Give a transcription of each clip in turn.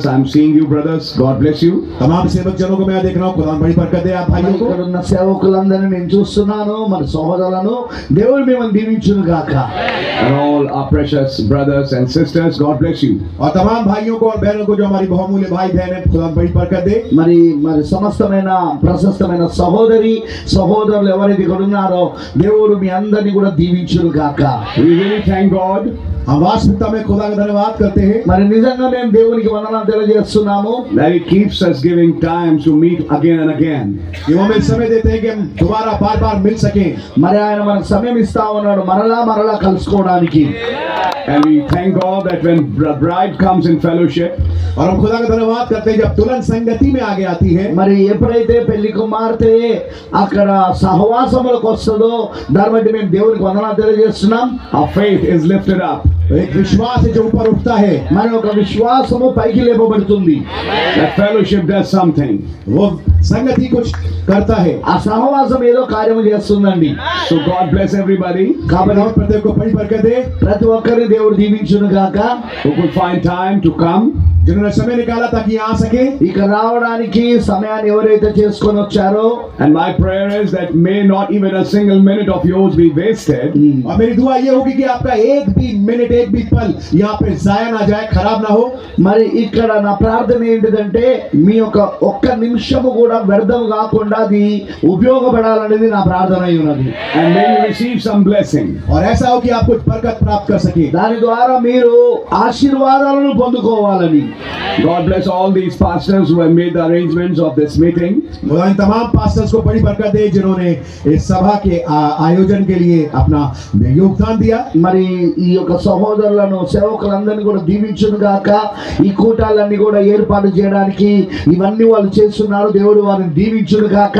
members, I'm seeing you brothers. God bless you. तमाम सेवक जनों को मैं देख रहा हूँ, खुदा बड़ी बरकत दे आप भाइयों को। ఇక్కడ ఉన్న సేవకులందరినీ నేను చూస్తున్నాను, మరి సహోదరులను దేవుడు మిమ్మల్ని దీవించును గాక. And all our precious brothers and sisters, God bless you. और तमाम भाइयों को और बहनों को जो हमारी बहुमूल्य भाई बहन है, खुदा बड़ी बरकत दे. మరి సమస్తమైన ప్రశస్తమైన సహోదరులు ఎవరైతే ఇక్కడ ఉన్నారో దేవుడు మీ అందరినీ కూడా దీవించును గాక. We really thank God. हम वास्तविकता में खुदा का धन्यवाद करते हैं మరి నిజంగా మేము దేవునికి వందనాలు తెలియజేస్తున్నాము. That He keeps us giving time to meet again and again. कि वो हमें समय देते हैं कि हम दोबारा बार-बार मिल सकें. మరి ఆయన మనకు సమయం ఇస్తా ఉన్నాడు మరలా కలుసుకోవడానికి. And we thank God that when the bride comes in fellowship, और हम खुदा का धन्यवाद करते हैं जब दुल्हन संगति में आगे आती है. మరి ఎప్పుడైతే పెళ్లి కుమార్తె అక్కడ సహవాసములకు వస్తుందో దాన్ని బట్టి మేము దేవునికి వందనాలు తెలియజేస్తున్నాం. our faith is lifted up. एक विश्वास है जो ऊपर उठता है. మరి ఒక విశ్వాసము పైకి లేపబడుతుంది. That fellowship does something. वो संगति कुछ करता है. ఆ సహవాసం ఏదో కార్యము చేస్తుందండి. So God bless everybody. కాబట్టి हम प्रत्येक को बड़ी बरकत दे. ప్రతి ఒక్కరిని దేవుడు దీవించును గాక. Who could find time to come. जिन्होंने समय निकाला ताकि यहाँ आ सके. ఇక రావడానికి సమయాన్ని ఎవరైతే చేసుకొని వచ్చారో. And my prayer is that may not even a single minute of yours be wasted. और मेरी दुआ ये होगी कि आपका एक भी मिनट एक भी पल यहाँ पे जाया ना जाए, खराब ना हो. మరి ఇక్కడ నా ప్రార్థన ఏంటిదంటే మీ యొక్క ఒక్క నిమిషము కూడా వ్యర్థం కాకుండా అది ఉపయోగపడాలనేది నా ప్రార్థన అయి ఉన్నది. And may you receive some blessing. और ऐसा हो कि आप कुछ बरकत प्राप्त कर सके. దాని ద్వారా మీరు ఆశీర్వాదాలను పొందుకోవాలని. God bless all these pastors who have made the arrangements of this meeting. खुदा इन तमाम पास्टर्स को बड़ी बरकत दे जिन्होंने इस सभा के आयोजन के लिए अपना योगदान दिया. మరి ఈ యొక్క సహోదరులను సేవకులందరినీ కూడా దీవించును గాక. ఈ కూటాలన్నీ కూడా ఏర్పాటు చేయడానికి ఇవన్నీ వాళ్ళు చేస్తున్నారు. దేవుడు వారిని దీవించును గాక.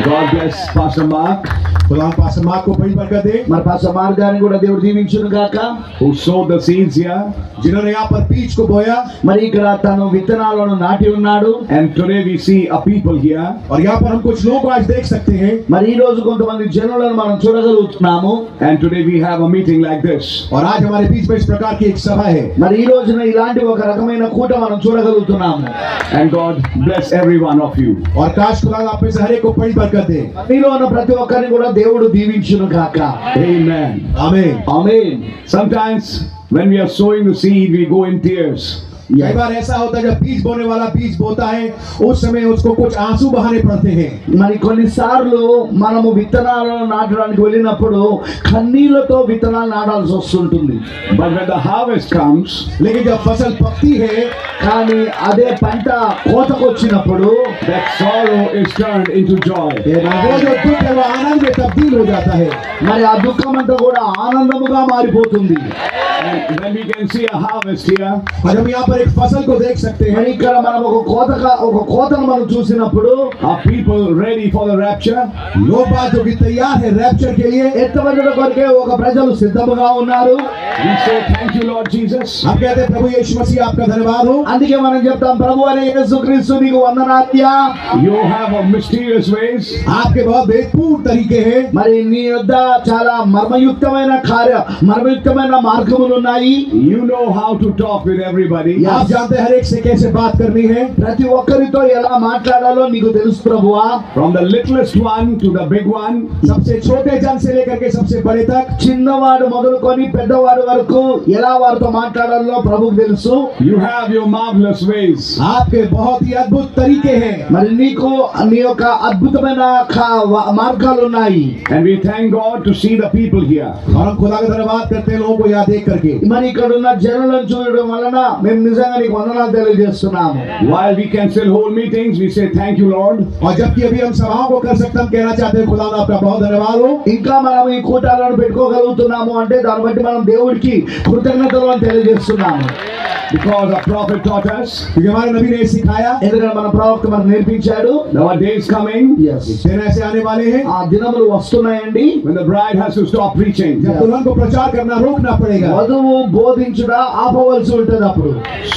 God bless Pastor Mark. खुदा पास्टर मार्क को बड़ी बरकत दे. మరి పాస్టర్ మార్క్ గారిని కూడా దేవుడు దీవించును గాక. Who sowed the seeds here. जिन्होंने यहाँ पर बीज को बोया. మరి ఇక్కడ తను విత్తనాలను నాటి ఉన్నాడు. And today we see a people here. और यहाँ पर हम कुछ लोगों को आज देख सकते हैं. మరి ఈ రోజు కొంతమంది జనులను మనం చూడగలుగుతున్నాము. And today we have a meeting like this. और आज हमारे बीच में इस प्रकार की एक सभा है. మరి ఈ రోజున ఇలాంటి ఒక రకమైన కూట మనం చూడగలుగుతున్నాము. And God bless every one of you. और काश खुदा आप में से हर एक को बड़ी बरकत दे. మీలో ఉన్న ప్రతి ఒక్కరిని కూడా దేవుడు దీవించును గాక. Amen. आमीन. ఆమేన్. Sometimes when we are sowing the seed, we go in tears. कई बार ऐसा होता है जब बीज बोने वाला बीज बोता है उस समय उसको कुछ आंसू बहाने पड़ते हैं. మరి కొన్నిసార్లు మనము విత్తనాలను నాటడానికి వెళ్ళినప్పుడు కన్నీళ్లతో విత్తనాలు నాటాల్సి వస్తుంటుంది. But when the harvest comes, लेकिन जब फसल पकती है, కానీ అదే పంట కోతకు వచ్చినప్పుడు that sorrow is turned into joy. वो जो दुख है वो आनंद में तब्दील हो जाता है. మరి ఆ దుఃఖం అంతా కూడా ఆనందముగా మారిపోతుంది. And when we can see a harvest here, और हम यहाँ पर एक फसल को देख सकते हैं. మరి ఇక్కడ మనం ఒక కోతను మనం చూసినప్పుడు are people ready for the rapture? लोग बात जो कि तैयार है रैप्चर के लिए. ఎత్తబడుట కొరకే ఒక ప్రజలు సిద్ధముగా ఉన్నారు. We say thank you Lord Jesus. हम कहते हैं प्रभु यीशु मसीह आपका धन्यवाद हो. అందుకే మనం చెప్తాం ప్రభు అనే యేసుక్రీస్తు నీకు వందనాత్యా. You have a mysterious ways. आपके बहुत बेहतरीन तरीके हैं. మరి నీ యొద్ద చాలా మర్మయుక్తమైన మార్గములు ఉన్నాయి. You know how to talk with everybody. आप जानते हैं हर एक से कैसे बात करनी है. ప్రతి ఒక్కరితో ఎలా మాట్లాడాలో నీకు తెలుసు ప్రభువా. From the littlest one to the big one. सबसे छोटे जन से लेकर के सबसे बड़े तक. చిన్నవాడు మొదలుకొని పెద్దవాడు వరకు ఎలా వారితో మాట్లాడాలో ప్రభువుకు తెలుసు. You have your marvelous ways. आपके बहुत ही अद्भुत तरीके हैं. మరి నీకు నీ యొక్క అద్భుతమైన మార్గాలు ఉన్నాయి. And we thank God to see the people here. और हम खुदा का धन्यवाद करते हैं लोगों को यहाँ देख करके. మరి ఇక్కడ ఉన్న జనులను చూడడం వలన మేము నిజంగా నీకు వందనాలు తెలియజేస్తున్నాము. While we can still hold meetings, we say thank you Lord. और जबकि अभी हम सभाओं को कर सकते हम कहना चाहते हैं खुदा आपका बहुत धन्यवाद हो. ఇంకా మనం ఈ కూటాలను పెట్టుకోగలుగుతున్నాము అంటే దాన్ని బట్టి మనం దేవుడికి కృతజ్ఞతలు తెలియజేస్తున్నాము. Because our prophet taught us. क्योंकि हमारे नबी ने सिखाया. ఎందుకంటే మన ప్రవక్త మనకు నేర్పించాడు. There are days coming. Yes. दिन ऐसे आने वाले हैं. ఆ దినములు వస్తున్నాయండి. When the bride has to stop preaching. जब दुल्हन को प्रचार करना रोकना पड़ेगा. వధువు చదువు బోధించుట ఆపవలసి ఉంటుంది అప్పుడు.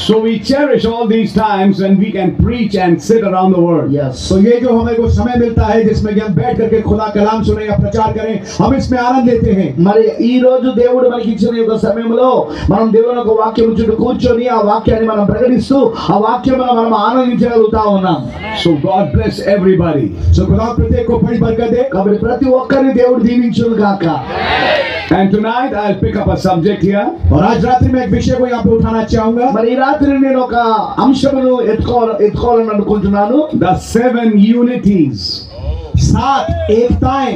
So we cherish all these times when we can preach and sit around the word. Yes. तो ये जो हमें को समय मिलता है जिसमें कि हम बैठ करके खुदा कलाम सुने या प्रचार करें, हम इसमें आनंद लेते हैं. మరి ఈ రోజు దేవుడు మనకి ఇచ్చిన యొక్క సమయంలో మనం దేవుని యొక్క వాక్యం చుట్టూ కూర్చొని ఆ వాక్యాన్ని మనం ప్రకటిస్తూ ఆ వాక్యంలో మనం ఆనందించగలుగుతా ఉన్నాం. So God bless everybody. So खुदा प्रत्येक को बड़ी बरकत दे. కాబట్టి ప్రతి ఒక్కరిని దేవుడు దీవించును గాక. And tonight I'll pick up a subject here. और आज रात्रि में एक विषय को यहाँ पे उठाना चाहूंगा. మరి ఈ రాత్రి నేను ఒక అంశమును ఎత్తుకోవాలని అనుకుంటున్నాను. The 7 unities. 7 एकताएं,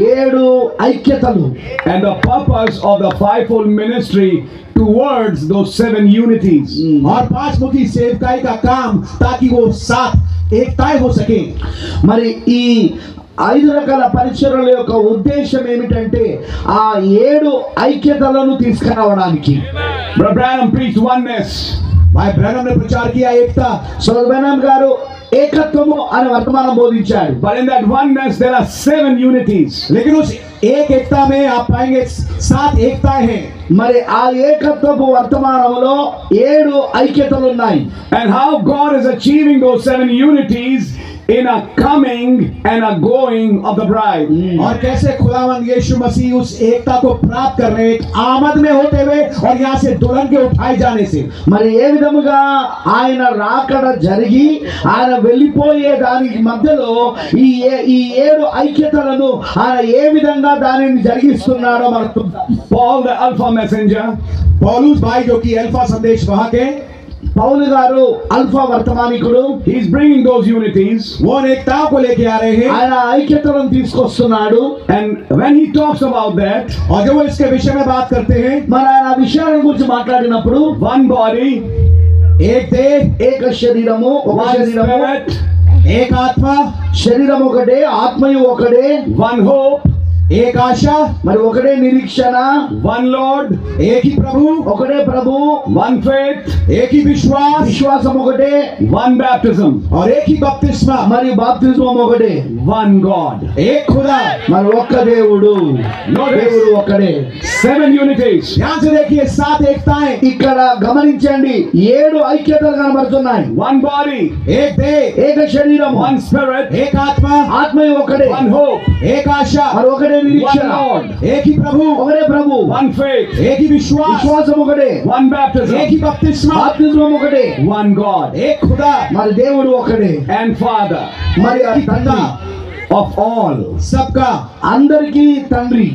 7 ఐక్యతలు. And the purpose of the fivefold ministry towards those 7 unities. और 5 मुखी सेवकाई का काम ताकि वो 7 एकताएं हो सके. మరి ఈ 5 రకాల పరిచర్యల యొక్క ఉద్దేశం ఏమిటంటే ఆ 7 ఐక్యతలను తీసుకురావడానికి. Brother Branham preached oneness. भाई ब्रैनम ने प्रचार किया एकता. సోదర్ బ్రహ్మం గారు ఏకత్వము అనే వర్తమానం బోధించాడు. But in that oneness there are 7 unities. लेकिन उस एक एकता में आप पाएंगे 7 एकताएं हैं. మరి ఆ ఏకత్వపు వర్తమానంలో 7 ఐక్యతలు ఉన్నాయి. And how God is achieving those 7 unities in a coming and a going of the bride. और कैसे खुदावंद यीशु मसीह उस एकता को प्राप्त कर रहे हैं आमद में होते हुए और यहाँ से दुल्हन के उठाए जाने से. మరి ఏ విధముగా ఆయన రాకడ జరిగి ఆయన వెళ్ళిపోయే దానికి మధ్యలో ఈ 7 ఐక్యతలను ఆయన ఏ విధంగా దానిని జరిగిస్తున్నాడో మనకు చూద్దాం. Paul the Alpha messenger, पौलुस भाई जो कि अल्फा संदेश वहां के, పౌలు గారు alpha వర్తమానికుడు. he's bringing those unities. वो एकताओं को लेके आ रहे हैं. ఆయన ఐక్యతలను తీసుకొస్తున్నాడు. And when he talks about that, और जब वो इसके विषय में बात करते हैं, మరి ఆయన విషయాల గురించి మాట్లాడినప్పుడు one body, एक देह, ఏక శరీరము, ఒక one శరీరము, spirit, एक आत्मा, శరీరం ఒకటే, ఆత్మయు ఒకటే, one hope, एक आशा, మరి ఒకటే నిరీక్షణ, one Lord, एक ही प्रभु, ఒకటే ప్రభు, one faith, एक ही विश्वास విశ్వాసం ఒకటే, one baptism, और एक ही बपतिस्मा, మరియు బాప్తిజం ఒకటే, one God. एक खुदा. మరి ఒక్క దేవుడు. దేవుడు ఒక్కడే. 7 unities. ध्यान से देखिए 7 एकताएं. ఇక్కడ గమనించండి 7 ఐక్యతలు కనబడుతున్నాయి. One body, एक देह, ఏక శరీరం, one spirit, एक आत्मा, ఆత్మయు ఒకటే, one hope, एक आशा, మరి ఒకటే one నిరీక్షణ, Lord, एक ही प्रभु, ఒకటే ప్రభు, one faith, एक ही विश्वास, విశ్వాసం ఒకటే, one एक baptism, ही बपतिस्मा, బాప్తిజం ఒకటే, one God एक खुदा మరి దేవుడు ఒకటే, and Father మరి ఆ తండ్రి, of all, सबका, అందరికీ తండ్రి,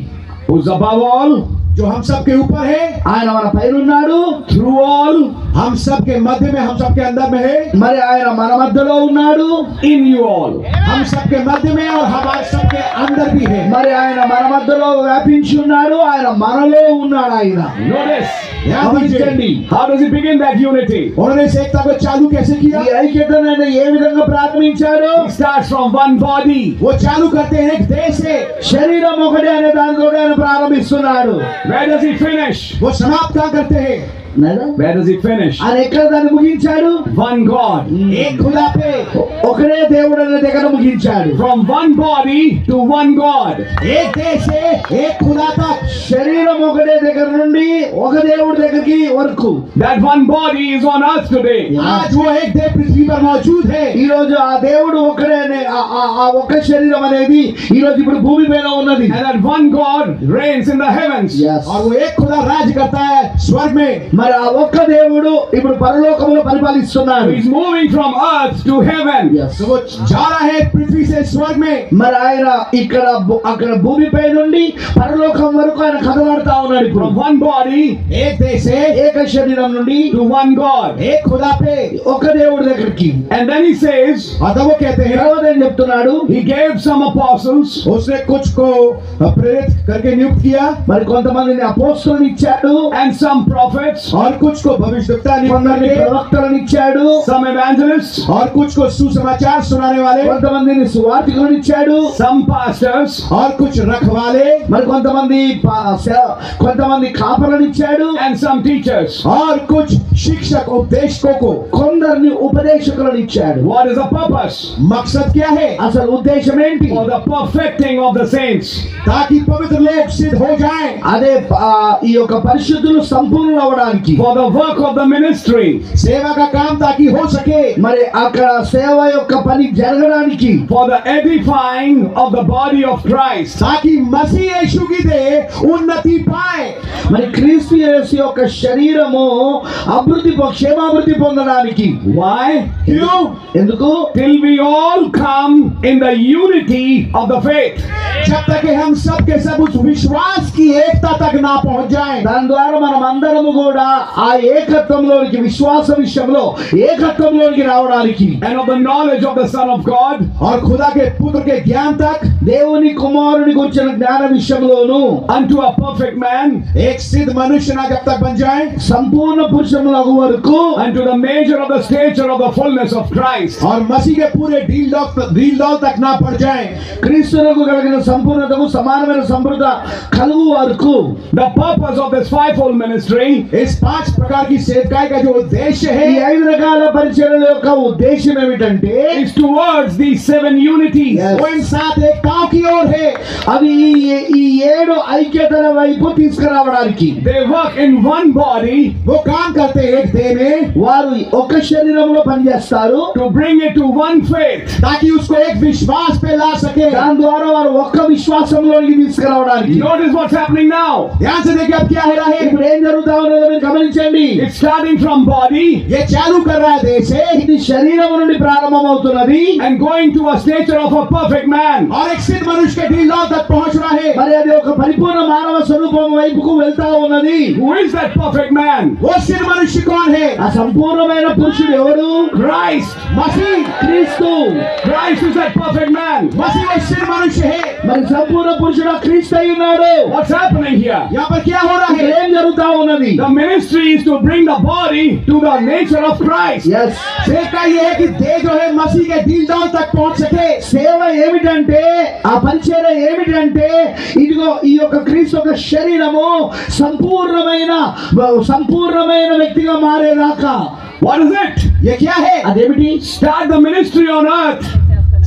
who's above all, जो हम सब के ऊपर है, ఆయన మన పైన ఉన్నాడు, through all, हम सब के मध्य में, हम सब के अंदर में है, మరి ఆయన మన మధ్యలో ఉన్నాడు, in you all. हम सब के मध्य में और हमारे सब के अंदर भी है. మరి ఆయన మన మధ్యలో వ్యాపించి ఉన్నాడు, ఆయన మనలో ఉన్నాడు. ఆయన Notice, గమనించండి how does he begin that unity? उन्होंने इस एकता को चालू कैसे किया? ఈ ఐక్యతను ఆయన ఏ విధంగా ప్రారంభించాడు. He starts from one body. वो चालू करते हैं एक देह से. శరీరం ఒకటే అనే దానితో ఆయన ప్రారంభిస్తున్నాడు. Where does he finish? वो समाप्त क्या करते हैं? Where does he finish? ఆయన ఎక్కడ దాన్ని ముగించాడు. One God. एक खुदा पे, ఒకడే దేవుడు అనే దగ్గర ముగించాడు. From one body to one God. एक देह से एक खुदा तक. శరీరం ఒకటే దగ్గర నుండి ఒక దేవుడి దగ్గరికి వరకు. That one body is on earth today. आज वो एक देह पृथ्वी पर मौजूद है. ఈ రోజు ఆ దేవుడు ఒకడే అనే ఆ ఒక్క శరీరం అనేది ఈ రోజు ఇప్పుడు భూమి పైన ఉన్నది. And that one God reigns in the heavens. और वो एक खुदा राज करता है स्वर्ग में. మరి ఆ ఒక్క దేవుడు ఇప్పుడు పరలోకములో పరిపాలిస్తున్నాడు. He's moving from earth to heaven. तो वो जा रहा है पृथ्वी से स्वर्ग में. మరి ఆయన ఇక్కడ అక్కడ భూమిపై నుండి పరలోకం వరకు ఆయన కదలాడుతా ఉన్నాడు. ఇప్పుడు From one body एक देह से ఏక శరీరం నుండి to one God. एक खुदा पे. ఒక దేవుడి దగ్గరికి. And then he says, और तब वो कहते हैं, తర్వాత ఏం చెప్తున్నాడు. he gave some apostles, उसने कुछ को प्रेरित करके नियुक्त किया, మరి కొంతమందిని అపోస్తలుని ఇచ్చాడు, and some prophets, और कुछ को भविष्यद्वक्ता नियुक्त కొందరిని करके, ప్రవక్తలను ఇచ్చాడు, some evangelists, और कुछ को सुसमाचार सुनाने वाले, కొంతమందిని సువార్తికులను ఇచ్చాడు, some pastors, और कुछ रखवाले, మరి కొంతమంది కాపలను ఇచ్చాడు, and some teachers. और कुछ शिक्षक उपदेशकों को। కొందరిని ఉపదేశకులను ఇచ్చాడు. What is the purpose? मकसद क्या है? అసలు ఉద్దేశం ఏంటి? For the perfecting of the saints. ताकि पवित्र लोग सिद्ध हो जाएं, అదే ఈ యొక్క పరిశుద్ధులు సంపూర్ణులు అవడానికి, For the work of the ministry. सेवा का काम ताकि हो सके, మరి అక్కడ సేవ యొక్క పని జరగడానికి, For the edifying of the body of Christ. ताकि मसीह यीशु की दे उन्नति पाए। మరి క్రీస్తు యేసు యొక్క శరీరము క్షేమాభివృద్ధి పొందడానికి. Why? क्यों? ఎందుకు? Till we all come in the unity of the faith. जब तक कि हम सब के सब उस विश्वास की एकता तक ना पहुंच जाएं, దాని ద్వారా మనం అందరము కూడా ఆ ఏకత్వంలోనికి, విశ్వాస విషయంలో ఏకత్వంలోనికి రావడానికి, And of the knowledge of the Son of God. और खुदा के पुत्र के ज्ञान तक, దేవుని కుమారునికి వచ్చిన జ్ఞాన విషయంలోను Unto a perfect man. एक सिद्ध मनुष्य ना जब तक बन जाए, సంపూర్ణ పురుషులకు వరకు, Unto the measure of the stature of the fullness of Christ. और मसीह के पूरे डील डॉल तक ना पड़ जाए। క్రీస్తునకు కలిగిన సంపూర్ణతకు సమానమైన సంపూర్ణత కలుగు వరకు. The purpose of this fivefold ministry इस 5 प्रकार की सेवकाई का जो उद्देश्य ఈ है, 5 రకాల పరిచర్యల యొక్క ఉద్దేశం ఏమిటంటే, is towards these 7 unities. Yes. वो इन 7 एकताओं की ओर है। అవి ఈ 7 ఐక్యతల వైపు తీసుకురావడానికి. They work in one body वो काम करते हैं एक देह में, వారు ఒక శరీరంలో పనిచేస్తారు, to bring it to one faith. ताकि उसको एक विश्वास पे ला सके। దాని ద్వారా వారు ఒక్క విశ్వాసంలోకి తీసుకురావడానికి. Notice what's happening now. ध्यान से देखिए अब क्या हो रहा है। ఇప్పుడు ఏం జరుగుతా ఉన్నదో మీరు గమనించండి. It's starting from body ये चालू कर रहा है देह से, ఇది శరీరం నుండి ప్రారంభమవుతున్నది, and going to a stature of a perfect man. और एक सिद्ध मनुष्य के डील डॉल तक पहुंच रहा है। మరి అది ఒక పరిపూర్ణ మానవ స్వరూపం వైపుకు వెళ్తా ఉన్నది. Who is that perfect man? वो सिद्ध मनुष्य कौन है? ఆ సంపూర్ణమైన పురుషుడు ఎవరు? Christ. मसीह। క్రీస్తు. Christ is that perfect man. मसीह वो सिद्ध मनुष्य है। మరి సంపూర్ణ పురుషుడు క్రీస్తు అయి ఉన్నాడు. What's happening here? यहाँ पर क्या हो रहा ఇక్కడ है? ఏం జరుగుతా ఉన్నది? The ministry is to bring the body to the nature of Christ. Yes. सेवका ये है कि देह जो है मसीह के डील डॉल तक पहुंच सके। సేవ ఏమిటంటే, ఆ పరిచర్య ఏమిటంటే, ఇదిగో ఈ యొక్క క్రీస్తు యొక్క శరీరము సంపూర్ణమైన వ్యక్తిగా మారేదాకా. What is it? ये क्या है? అదేమిటి? Start the ministry on earth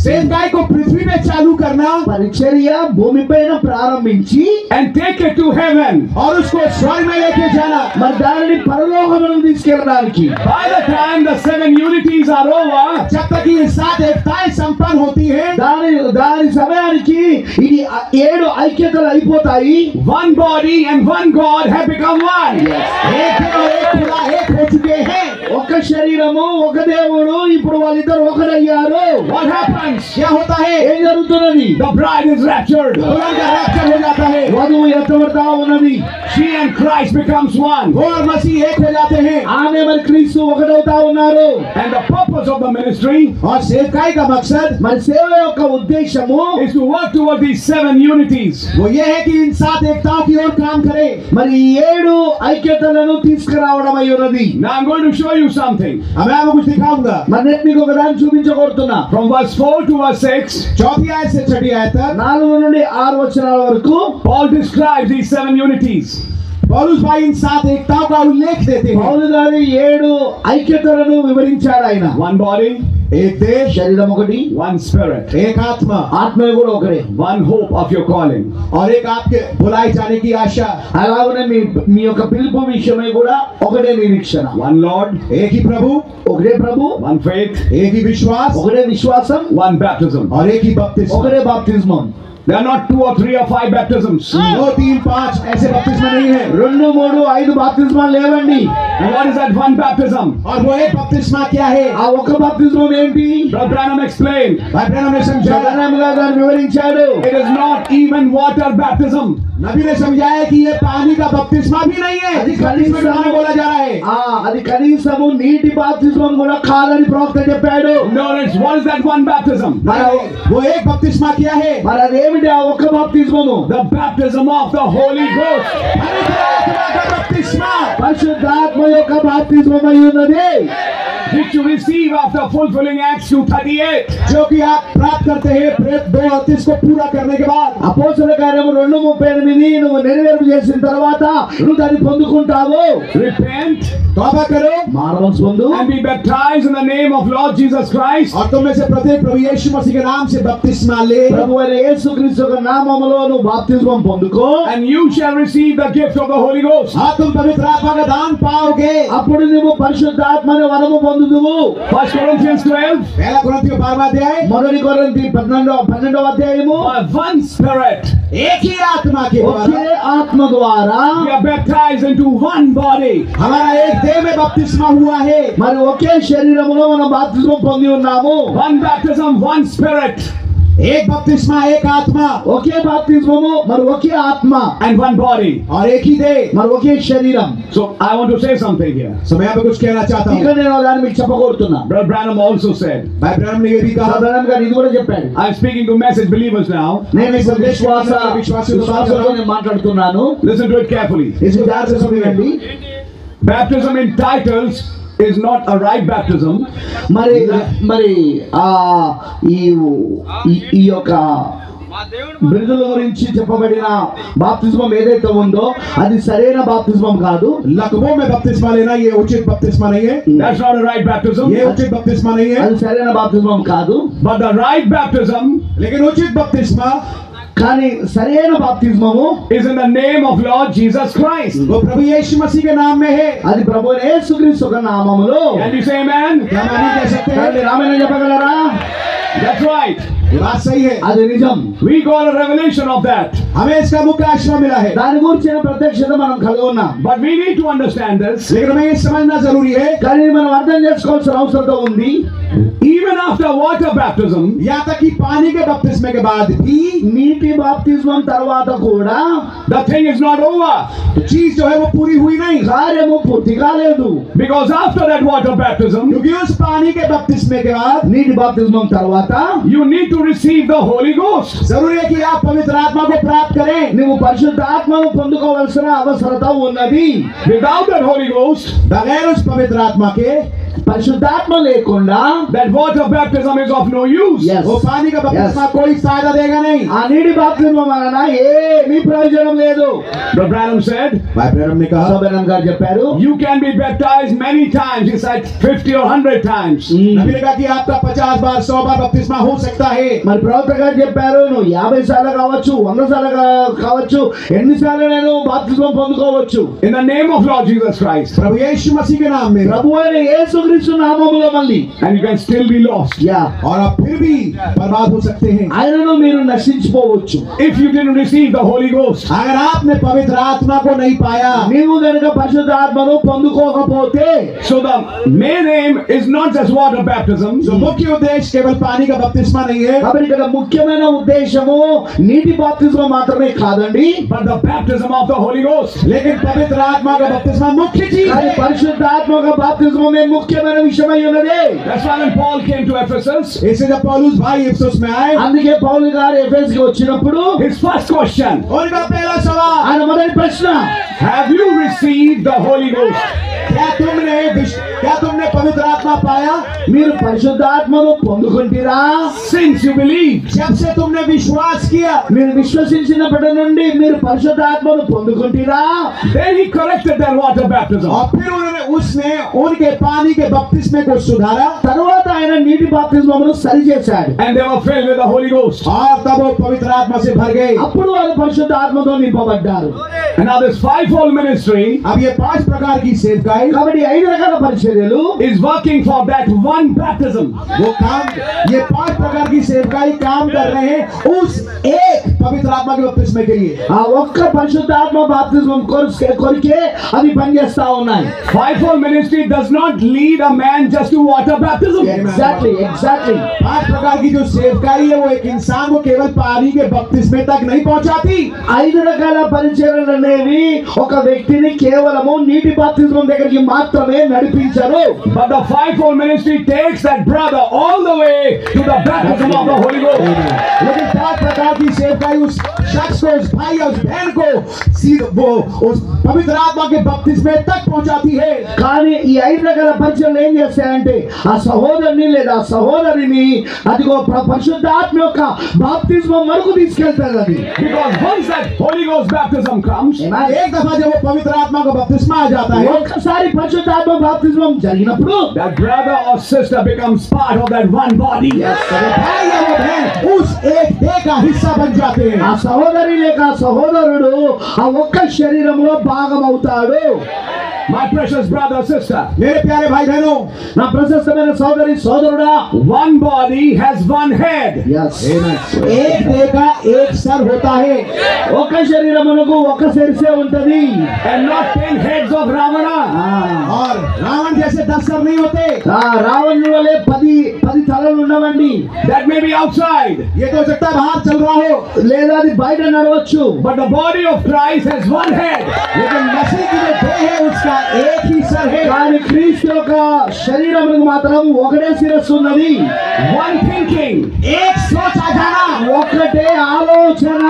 सेवकाई को पृथ्वी में चालू करना పరిచర్య భూమిపైన ప్రారంభించి and take it to heaven. और उसको स्वर्ग में लेके जाना। మరి దానిని పరలోకమునకు తీసుకెళ్ళడానికి. By the time the 7 unities are over, जब तक ये 7 एकताएं संपन्न होती है, దాని సమయానికి ఇది 7 ఐక్యతలు అయిపోతాయి. one body and one God have become one. एक है और एक खुदा एक हो चुके हैं। ఒక శరీరము, ఒక దేవుడు, ఇప్పుడు వాళ్ళిద్దరు ఒకరయ్యారు. What happens? क्या होता है? ఏం జరుగుతున్నది? The bride is raptured. दुल्हन का रैप्चर हो जाता है। వధువు ఎత్తబడతా ఉన్నది. She and Christ becomes one. वो और मसीह एक हो जाते हैं। ఆమె మరి క్రీస్తు ఒకటవుతా ఉన్నారు. And the purpose of the ministry और सेवकाई का मकसद మరి సేవ యొక్క ఉద్దేశము is to work toward these 7 unities. वो ये है कि इन 7 एकताओं की ओर काम करे। మరి 7 ఐక్యతలను తీసుకురావడం అయి ఉన్నది. Now I'm going to show you something. अब मैं आपको कुछ दिखाऊंगा। మరి నేను మీకు ఒక దాన్ని చూపించబోతున్నా. From verse 4 to verse 6, 4 आयत से 6 आयत तक 4 నుండి 6 వచనాల వరకు Paul describes these 7 unities. पौलुस भाई इन 7 एकताओं का उल्लेख देते हैं। పౌలు గారు 7 ఐక్యతలను వివరించాడు. ఆయన one body, एक देश, శరీరం ఒకటి, one spirit, एक आत्मा, ఆత్మ కూడా ఒకటే, one hope of your calling, और एक आपके बुलाए जाने की आशा। అలాగనే మీ యొక్క పిలుపు విషయమై కూడా ఒకటే నిరీక్షణ, one Lord, एक ही प्रभु, ఒకటే ప్రభు, one faith, एक ही विश्वास, ఒకటే విశ్వాసం, one baptism. और एक ही बपतिस्मा। ఒకటే బాప్తిస్మం. There are not 2 or 3 or 5 baptisms. 2, 3, 5 ऐसे बपतिस्मा नहीं है। 2, 3, 5 బాప్తిస్మాలు లేవండి. And what is that one baptism? और वो एक बपतिस्मा क्या है? ఆ ఒక్క బాప్తిస్మం ఏంటి? Brother Branham explained. भाई ब्रैनम ने समझाया। జగన్నాథ్ గారు వివరించాడు. It is not even water baptism. नबी ने समझाया कि ये पानी का बपतिस्मा भी नहीं है అది जिसमें కనీసము बोला जा रहा है। అది కనీసము నీటి బాప్తిస్మం కూడా కాదని ప్రవక్త చెప్పాడు. Notice, what is that one baptism? वो एक बपतिस्मा क्या है? మరి అదేమిటి ఆ ఒక్క బాప్తిస్మము? The baptism of the Holy Ghost. बपतिस्मा పరిశుద్ధాత్మ యొక్క బాప్తిస్మం అయి ఉన్నది, Which you receive after fulfilling Acts 2:38. जो कि आप प्राप्त करते हैं प्रेत 2:38 को पूरा करने के बाद। అపోస్తల కార్యము 2:38 నువ్వు నెరవేర్పు చేసిన తర్వాత నువ్వు దాన్ని పొందుకుంటావు. Repent तौबा करो మారవలసి పొందు and be baptized in the name of Lord Jesus Christ. और तुम में से प्रत्येक प्रभु यीशु मसीह के नाम से बपतिस्मा ले, ప్రభు అయిన యేసుక్రీస్తు యొక్క నామములో నువ్వు బాప్తిస్మం పొందుకో. And you shall receive the gift of the Holy Ghost. हाँ तुम पवित्र आत्मा का दान पाओगे। అప్పుడు నువ్వు పరిశుద్ధాత్మని వరము పొందుదువు. 1 Corinthians 12. पहला कुरिन्थियों 12वां अध्याय। మొదటి కొరింథీ 12వ అధ్యాయము. By one Spirit, एक ही आत्मा के ఒకే द्वारा ఆత్మ ద్వారా we are baptized into one body. हमारा एक देह में बपतिस्मा हुआ है। మరి ఒకే శరీరములో మనం బాప్తిస్మం పొంది ఉన్నాము. One baptism, one Spirit, एक बपतिस्मा एक आत्मा ఒకే బాప్తిస్మము, మరి ఒకే ఆత్మ, and one body. और एक ही देह। మరి ఒకే శరీరం. So I want to say something here. तो मैं यहाँ पे कुछ कहना चाहता ఇక్కడ हूँ। నేను దాన్ని మీకు చెప్పకూడుతున్నా. Brother Branham also said, भाई ब्रह्म ने ये भी कहा। బ్రదర్ గారు ఇది కూడా చెప్పాడు. I'm speaking to message believers now. నేను ఇప్పుడు విశ్వాసులతో నేను మాట్లాడుతున్నాను. Listen to it carefully. ఇది జాగ్రత్తగా చూడండి. Baptism in titles is not a right baptism. మరి మరి ఈ ఈ యొక్క బిరుదుల గురించి చెప్పబడిన బాప్తిస్మం ఏదైతే ఉందో అది సరైన బాప్తిస్మం కాదు. लकबों में बपतिस्मा लेना ये उचित बपतिस्मा नहीं है। That's not a right baptism. ये उचित बपतिस्मा नहीं है। అది సరైన బాప్తిస్మం కాదు. But the right baptism लेकिन उचित बपतिस्मा కానీ సరైన బాప్తిస్మము is in the name of Lord Jesus Christ. वो प्रभु यीशु मसीह के नाम में है। అది ప్రభు యేసుక్రీస్తు యొక్క నామములో. Can you say amen? क्या मानी कह सकते हैं? మీరు ఆమేన్ చెప్పగలరా? That's right. ये बात सही है। అది నిజం. We got a revelation of that. हमें इसका मुख्य आश्रय मिला है। దాని గురించిన ప్రత్యక్షత మనం కలిగి ఉన్నాం. But we need to understand this. लेकिन हमें ये समझना जरूरी है, కానీ మనం అర్థం చేసుకోవాల్సిన అవసరం ఉంది. Even after water baptism, यहाँ तक कि पानी के बपतिस्मे के बाद भी నీటి బాప్తిస్మం తర్వాత కూడా the thing is not over. तो चीज जो है वो पूरी हुई नहीं। కార్యము పూర్తి కాలేదు. Because after that water baptism, क्योंकि उस पानी के बपतिस्मे के बाद నీటి బాప్తిస్మం తర్వాత you need to receive the Holy Ghost. जरूरी है कि आप पवित्र आत्मा को प्राप्त करें। నువ్వు పరిశుద్ధాత్మను పొందుకోవాల్సిన అవసరత ఉన్నది. Without that Holy Ghost, बगैर उस पवित्र आत्मा के పరిశుద్ధాత్మ లేకుండా that water baptism is of no use. Yes. वो पानी का बपतिस्मा कोई फायदा देगा नहीं। ఆ నీటి బాప్తిస్మం వలన ఏమీ ప్రయోజనం లేదు. Brother Branham said, भाई ब्रह्म ने कहा, సోబెరన్ గారు చెప్పారు. you can be baptized many times. He said 50 or 100 times. नबी ने कहा कि आपका 50 बार 100 बार बपतिस्मा हो सकता है। మరి ప్రవక్త గారు చెప్పారు నువ్వు 50 సార్లు కావచ్చు, 100 సార్లు కావచ్చు, ఎన్నిసార్లు నేను బాప్తిస్మం పొందుకోవచ్చు. In the name of Lord Jesus Christ. प्रभु यीशु मसीह के नाम में। ప్రభు అయిన యేసుక్రీస్తు నామములో మళ్ళీ And you can still be lost. और आप फिर भी बर्बाद हो सकते हैं ఆయనను మీరు నశించిపోవచ్చు. If you didn't receive the Holy Ghost. अगर आपने पवित्र आत्मा को नहीं पाया। నీవు గనుక పరిశుద్ధాత్మను పొందుకోకపోతే So the main aim is not just water baptism. जो मुख्य उद्देश्य केवल पानी का बपतिस्मा नहीं है, కాబట్టి ఇక్కడ ముఖ్యమైన ఉద్దేశము నీటి బాప్తిస్మం మాత్రమే కాదండి, But the baptism of the Holy Ghost. लेकिन पवित्र आत्मा का बपतिस्मा मुख्य चीज కానీ है। పరిశుద్ధాత్మ బాప్తిస్మమే ముఖ్యమైన విషయమై ఉన్నది. That's why when Paul came to Ephesus, इससे जब पौलुस भाई इफिसुस में आए, అందుకే पौल గారు ఎఫెసుకి వచ్చినప్పుడు his first question, उनका पहला सवाल, ఆయన మొదటి ప్రశ్న, have you received the Holy Ghost? क्या तुमने पवित्र आत्मा पाया? మీరు పరిశుద్ధాత్మను పొందుకుంటారా? Since you believe. जब से तुमने विश्वास किया, మీరు విశ్వసించినప్పటి నుండి మీరు పరిశుద్ధాత్మను పొందుకుంటారా? Then he corrected their water baptism. और फिर उसने उनके पानी के बपतिस्मे को सुधारा, తరువాత ఆయన నీటి బాప్తిస్మమును సరిచేశాడు. And they were filled with the Holy Ghost. और तब वो पवित्र आत्मा से भर गए। అప్పుడు వారు పరిశుద్ధాత్మతో నింపబడ్డారు. And now this fivefold ministry अब ये 5 प्रकार की सेवकाई కాబట్టి 5 రకాల పరిచర్యలు is working for that one baptism. वो काम, ये 5 प्रकार की सेवकाई काम कर रहे हैं उस एक पवित्र आत्मा के बपतिस्मे के लिए। ఆ ఒక్క పరిశుద్ధాత్మ బాప్తిజం కొరికే అవి పనిచేస్తా ఉన్నాయి. Fivefold ministry does not lead a man just to water baptism. Exactly 5 प्रकार की जो सेवकाई है वो एक इंसान को केवल पानी के बपतिस्मे तक नहीं पहुंचाती। 5 రకాల పరిచర్యలు అనేవి ఒక వ్యక్తిని కేవలము నీటి బాప్తిజం దగ్గరికి మాత్రమే నడిపించరు. But the fivefold ministry takes that brother all the way to the baptism of the Holy Ghost. लेकिन 5 प्रकार की सेवकाई उस शख्स को, उस भाई या उस बहन को वो उस पवित्र आत्मा के बपतिस्मे तक पहुंचाती है। కానీ ఈ 5 రకాల పరిచర్యలు ఏం చేస్తాయంటే ఆ సహోదరుని లేదా సహోదరిని అదిగో పరిశుద్ధాత్మ యొక్క బాప్తిజం వరకు తీసుకెళ్తారు. అది Because once that Holy Ghost baptism comes, एक दफा जब वो पवित्र आत्मा का बपतिस्मा आ जाता है, ఒక్కసారి పరిశుద్ధాత్మ బాప్తిజం జరిగినప్పుడు that brother or sister becomes part of that one body. तो वो भाई या वो बहन उस एक देह का हिस्सा बन जाते हैं। ఆ సహోదరి లేక సహోదరుడు ఆ ఒక్క శరీరంలో భాగం అవుతాడు. My precious brother, sister, मेरे प्यारे भाई बहनों, నా ప్రశస్తమైన సోదరి సోదరుడా, one body has one head. एक देह का एक सर होता है। ఒక శరీరమునకు ఒక శిరసే ఉంటది. And not 10 heads of Ravana. और रावण जैसे 10 सर नहीं होते। రావణుని వలె 10 తలలు ఉండవండి. That may be outside. ये तो हो सकता है बाहर चल रहा हो, లేదా అది బయట నడవచ్చు. But the body of Christ has one head. लेकिन मसीह की जो देह है उसका एक ही सर है। కానీ క్రీస్తు యొక్క శరీరమునకు మాత్రం ఒకటే శిరస్సు ఉన్నది. One thinking. एक सोच आ जाना, ఒకటే ఆలోచన,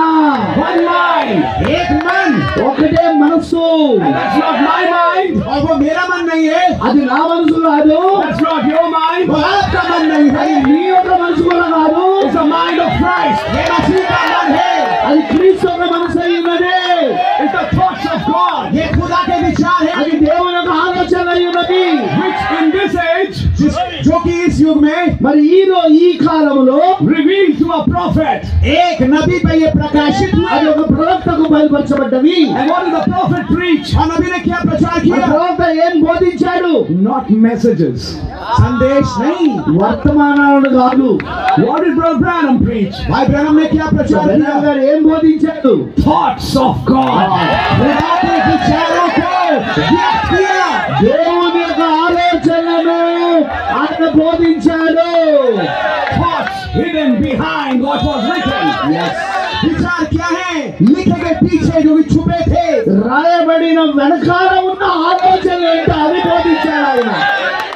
One mind. एक मन। ఒకటే మనస్సు. And that's not my mind. और वो मेरा मन नहीं है, అది నా మనసు కాదు, That's not your mind. वो आपका मन नहीं है, అది నీ యొక్క మనసు కూడా కాదు. It's the mind of Christ. ये मसीह का मन है। అది క్రీస్తు యొక్క మనసు అయి ఉన్నది. It's the thoughts of God. ये खुदा के विचार है, అది దేవుని యొక్క ఆలోచన అయి ఉన్నది. Which in this age जो कि इस युग में మరి ఈ కాలంలో revealed to a prophet. एक नबी पे ये प्रकाशित हुआ। అది ఒక ప్రవక్తకు బయలుపరచబడ్డది. And what did the prophet preach? और नबी ने क्या प्रचार ఆ किया? ప్రవక్త ఏం బోధించాడు? Not messages. संदेश नहीं। వర్తమానాలను కాదు. What did Brother Branham preach? भाई ब्रैनम ने क्या प्रचार బెనహం किया? గారు ఏం బోధించాడు? Thoughts of God. खुदा के विचारों को व्यक्त किया। దేవుని యొక్క ఆలోచనలను ఆయన బోధించాడు. Thoughts hidden behind what was written. विचार क्या है? लिखे गए पीछे जो भी छुपे थे। రాయబడిన వెనకాల ఉన్న ఆలోచనలు ఏంటో అవి బోధించాడు ఆయన.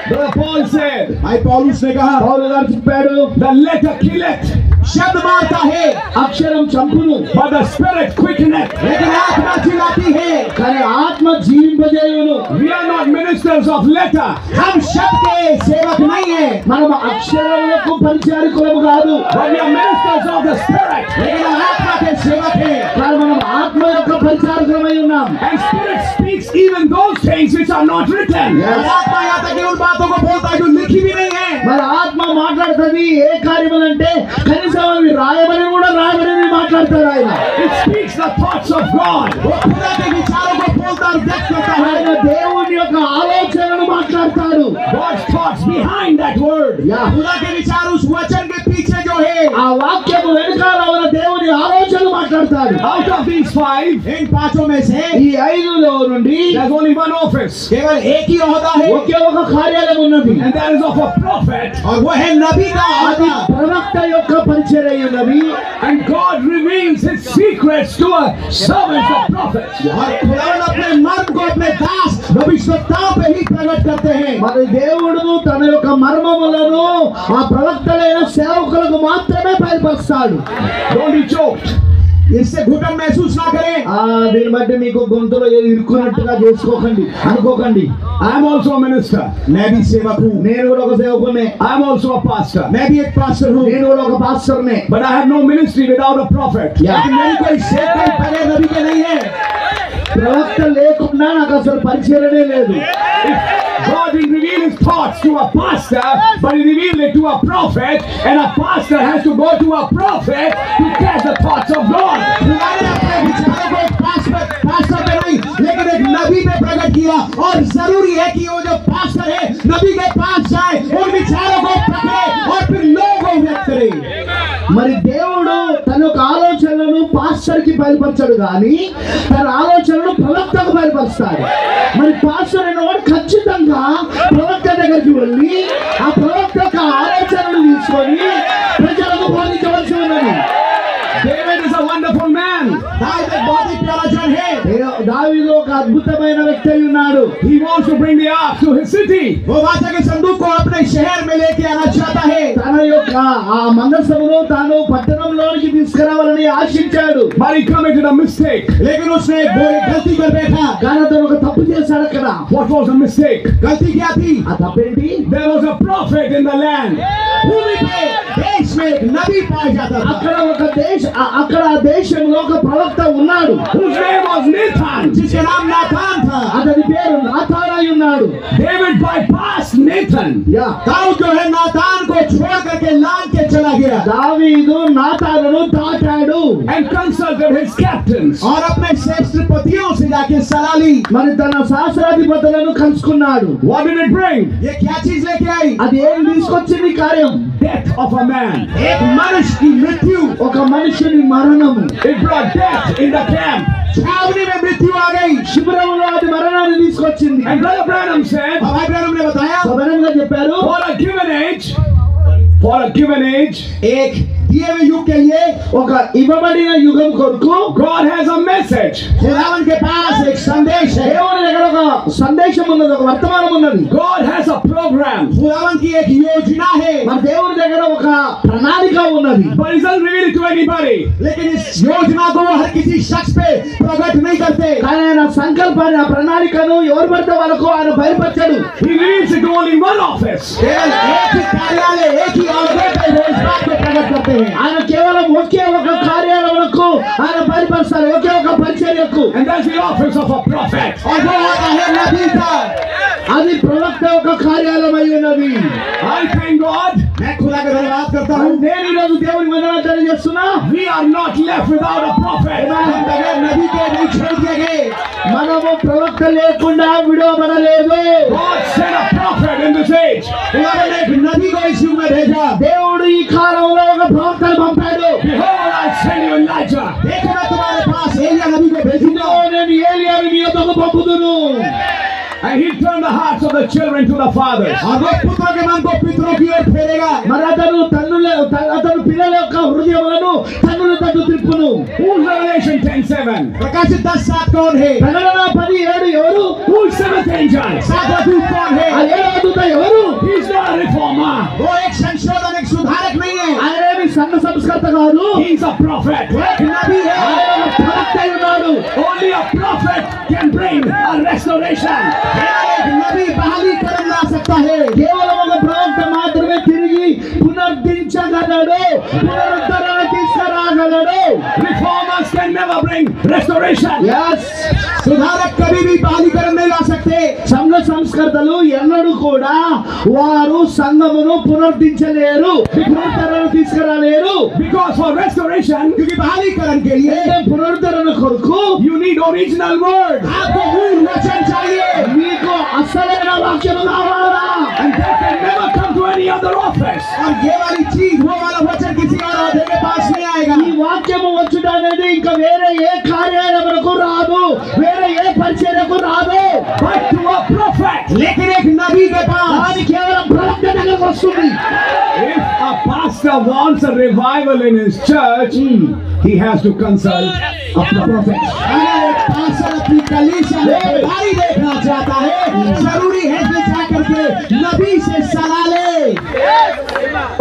Brother Paul said, भाई पौलुस ने कहा, పౌలు గారు చెప్పాడు, the letter killeth, शब्द मारता है అక్షరం చంపును but the spirit quickeneth. लेकिन आत्मा जिलाती है। కానీ ఆత్మ జీవింపజేయును. We are not ministers of letter, हम शब्द के सेवक नहीं है, మనం అక్షరములకు పరిచారకులము కాదు, but we are ministers of the spirit. लेकिन आत्मा के सेवक है। కానీ మనం ఆత్మ యొక్క పరిచారకులమై ఉన్నాం. And spirit speaks even those things which are not written. और आत्मा यहाँ तक कि उन बातों को बोलता है जो लिखी भी नहीं है। మరి ఆత్మ మాట్లాడుతుంది ఏ కార్యములంటే కనీసం అవి రాయబడి కూడా రాయబడి మాట్లాడతారు ఆయన. It speaks the thoughts of God. वो खुदा के विचारों को बोलता और व्यक्त करता है। ఆయన దేవుని యొక్క ఆలోచనను మాట్లాడతాడు. God's thoughts behind that word. खुदा के विचार उस वचन के पीछे जो है। ఆ వాక్యము వెనకాల ఉన్న దేవుని ఆలోచనలు మాట్లాడతాడు. Out of these 5, इन पांचों में से ఈ 5లో నుండి there's only one office, केवल एक ही होता है, ఒకే ఒక కార్యాలయం ఉన్నది. and that is of a prophet. और वो है नबी का అది होता। ప్రవక్త యొక్క పరిచర్య ఉన్నది. And God reveals His secrets to a servants of prophets. और खुदावंद अपने मर्म को अपने दास भविष्यवक्ताओं पे ही प्रकट करते हैं। మరి దేవుడు తన యొక్క మర్మములను ఆ ప్రవక్తలైన సేవకులకు మాత్రమే బయలుపరుస్తాడు. Don't be choked. इससे घुटन महसूस ना करें। దీన్ని బట్టి మీకు గొంతులో ఇరుక్కున్నట్టుగా చేసుకోకండి, అనుకోకండి. I am also a minister. मैं भी सेवक हूँ, నేను కూడా ఒక సేవకునే, I am also a pastor. मैं भी एक पास्टर हूँ, నేను కూడా ఒక పాస్టర్నే. But I have no ministry without a prophet. लेकिन मेरी कोई सेवकाई बगैर नबी के नहीं है। ప్రవక్త లేకుండా నాకు అసలు పరిచర్యనే లేదు. God didn't reveal His thoughts to a pastor, but He revealed it to a prophet, and a pastor has to go to a prophet to catch the thoughts of God. खुदा ने अपने विचारों को पास्टर पे नहीं लेकिन एक नबी पे प्रकट किया, और जरूरी है कि वो जो पास्टर है नबी के पास जाए, उन विचारों को पकड़े और फिर लोगों को व्यक्त करे। మరి దేవుడు దేవుడు తన యొక్క ఆలోచనలను పాస్టర్ కి బయలుపరచడు కానీ తన ఆలోచనలను ప్రవక్తకు బయలుపరుస్తాడు. మరి పాస్టర్ అనేవాడు ఖచ్చితంగా ప్రవక్త దగ్గరికి వెళ్ళి ఆ ప్రవక్త యొక్క ఆలోచనలు తీసుకొని ప్రజలకు బోధించవలసి ఉన్నది. David is a wonderful man. Dawood एक बहुत ही प्यारा जन है. దావీదు ఒక అద్భుతమైన వ్యక్తి అయి ఉన్నాడు. He wants to bring the ark to his city. वो वाचा के संदूक को अपने शहर में लेके आना चाहता है. తన యొక్క ఆ మందసమును తాను పట్టణంలోనికి తీసుకురావాలని ఆశించాడు. But he committed a mistake. लेकिन उसने एक गलती कर बैठा. కానీ అతను ఒక తప్పు చేశాడు. అక్కడ What was the mistake? गलती क्या थी? ఆ తప్పేంటి? There was a prophet in the land. भूमि पे देश में एक नबी पाया जाता था. అక్కడ ఆ దేశంలో ఒక ప్రవక్త ఉన్నాడు. Whose name was Nathan. जिसका नाम नातान था. అతని పేరు నాతాన్ అయి ఉన్నాడు. David bypassed Nathan. दाऊद जो है नातान को छोड़ करके लांग के चला गया. దావీదు నాతానును దాటాడు. And consulted his captains. और अपने श्रेष्ठपतियों से जाके सलाह ली. మరి తన శాస్త్రాధిపతులను కలుసుకున్నాడు. What did it bring? ये क्या चीज लेके आई? అది ఏం తీసుకొచ్చింది కార్యం? Death of a man. एक मनुष्य की मृत्यु. ఒక మనుషుని మరణము. It brought death in the camp. छावनी में मृत्यु आ गई. శిబిరంలో అది మరణాన్ని తీసుకొచ్చింది. And Brother Branham said, भाई ब्रैनम ने बताया సవరంగా చెప్పారు, for a given age, एक दिए हुए युग के लिए ఒక ఇవ్వబడిన యుగం కొరకు God has a message. खुदावन के पास एक संदेश है. దేవుని దగ్గర ఒక సందేశం ఉన్నది, ఒక వర్తమానం ఉన్నది. God has a program. खुदावन की एक योजना है. మన దేవుని దగ్గర ఒక ప్రణాళిక ఉన్నది. But He doesn't reveal it to anybody. लेकिन इस योजना को वो हर किसी शख्स पे प्रकट नहीं करते. కానీ ఆయన సంకల్పాన్ని, ఆ ప్రణాళికను ఎవరు పడితే వాళ్ళకు ఆయన బయలుపరచడు. He reveals it to only one office. केवल एक ही कार्यालय, एक ही अहदे पे वो इस बात को प्रकट करते हैं. ఆయన కేవలం ఒకే ఒక కార్యాలయములకు ఆయన బయలుపరుస్తారు, ఒకే ఒక పరిచర్యకు. And that's the office of a prophet. और वो होता है नबी का. అది ప్రవక్త యొక్క కార్యాలయం అయి ఉన్నది. I thank God. मैं खुदा का धन्यवाद करता हूँ. నేను ఈరోజు దేవుని వందనాలు తెలియజేస్తున్నా. We are not left without a prophet. हम बगैर नबी के नहीं छोड़ दिए गए. మనము ప్రవక్త లేకుండా విడవబడలేదు. God sent a prophet in this age. खुदावन ने एक नबी को इस युग में भेजा. దేవుడు ఈ కాలంలో ఒక ప్రవక్తను పంపాడు. Behold, I send you Elijah. देखो मैं तुम्हारे पास एलिया नबी को भेजूंगा. నేను ఏలియాను మీ యొద్దకు పంపుదును. And he turned the hearts of the children to the fathers. और वो पुत्रों के मन को पितरों की ओर फेरेगा. మరి అతను పిల్లల యొక్క హృదయములను తన్నుల తట్టు త్రిప్పును. Who's Revelation 10:7? प्रकाशित 10:7 कौन है? ప్రకటన 10:7 ఎవరు? Who's seventh angel? सातवां दूत कौन है? ఆ ఏడవ దూత ఎవరు? He's not a reformer. वो एक संशोधन, एक सुधारक नहीं है. ఆయనేమి సంఘ సంస్కర్త కాదు. He's a prophet. एक नबी है. ఆయన ఒక ప్రవక్త అయి ఉన్నాడు. Only a prophet can bring a restoration. एक नबी बहालीकरण ला सकता है. కేవలం ఒక ప్రవక్త మాత్రమే తిరిగి పునరుద్ధరించగలడు, పునరుద్ధరణ తీసుకురాగలడు. Reformers can never bring restoration. Yes. सुधारक कभी भी बहालीकरण नहीं ला सकते. సంఘ సంస్కర్తలు ఎన్నడూ కూడా వారు సంఘమును పునరుద్ధరించలేరు, పునరుద్ధరణ తీసుకురాలేరు. Because for restoration, क्योंकि बहालीकरण के लिए పునరుద్ధరణ కొరకు you need original word. आपको मूल वचन चाहिए. మీకు అసలైన వాక్యం కావాలా? And that can never come to any other office. और ये वाली चीज, वो वाला वचन किसी और औहदे के पास नहीं आएगा. ఈ వాక్యము వచ్చుట అనేది ఇంకా వేరే ఏ కార్యాలయములకు రాదు, వేరే ఏ పరిచర్యకు రాదు. But to a prophet. लेकिन एक नबी के पास అది కేవలం ప్రవక్త దగ్గరకు వస్తుంది. If a pastor wants a revival in his church, he has to consult a prophet. अगर एक पास्टर अपनी कलीसिया में बीमारी देखना चाहता है, जरूरी है कि जाकर के नबी से सलाह ले.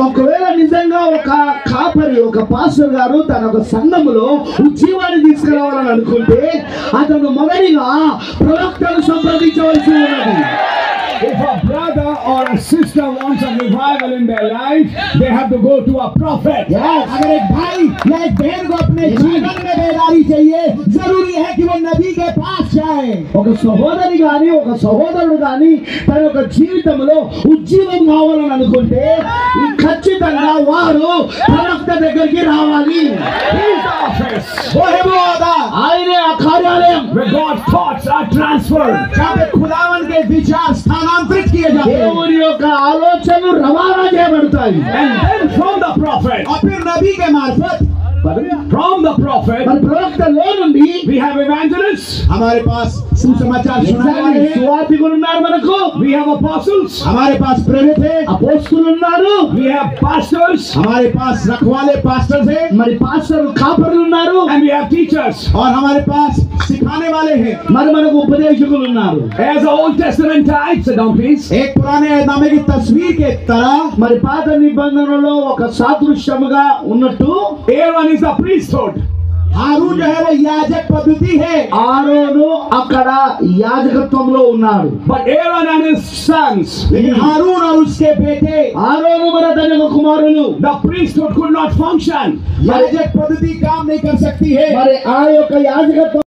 ఒకవేళ నిజంగా ఒక కాపరి, ఒక పాస్టర్ గారు తన ఒక సంఘములో ఉజ్జీవాన్ని తీసుకురావాలని అనుకుంటే అతను మొదటిగా ప్రవక్తను సంప్రదించవలసి ఉన్నది. If a brother or a sister wants a revival in their life, they have to go to a prophet. अगर एक भाई या एक बहन को अपने जीवन में हिस्सेदारी चाहिए, जरूरी है कि वो नबी के पास जाए। ఒక సహోదరి గాని ఒక సహోదరుడు గాని తన యొక్క జీవితంలో ఉజ్జీవం కావాలని అనుకుంటే ఖచ్చితంగా వారు ప్రవక్త దగ్గరికి రావాలి. His office, वो है वो अदा ఆయనే ఆ కార్యాలయం where God's thoughts are transferred. जहाँ पे खुदावन के विचार स्थानांतरित किए जाते हैं దేవుని యొక్క ఆలోచనలు రవాణా చేయబడతాయి. And then from the prophet, और फिर नबी के मार्फत from the prophet, మరి ప్రవక్తలో నుండి we have evangelists, हमारे पास सुसमाचार सुनाने वाले हैं, సువార్తికులు ఉన్నారు, మనకు we have apostles, हमारे पास प्रेरित है, అపోస్తులు ఉన్నారు, we have pastors, हमारे पास रखवाले पास्टर्स हैं, మరి పాస్టర్లు కాపరులు ఉన్నారు, and we have teachers. और हमारे पास सिखाने वाले हैं। మరి మనకు ఉపదేశకులు ఉన్నారు. As the Old Testament type, sit down please. एक पुराने नामे की तस्वीर के तरह మరి పాత నిబంధనలో ఒక సాదృశ్యముగా ఉన్నట్టు Aaron is the priesthood. हारून जो है वो याजक पद्धति है, ఆరోను అక్కడ యాజకత్వంలో ఉన్నాడు. But Aaron and his sons, लेकिन हारून और उसके बेटे ఆరోను మరి తన యొక్క కుమారులు the priesthood could not function. याजक पद्धति काम नहीं कर सकती है। మరి ఆ యొక్క యాజకత్వం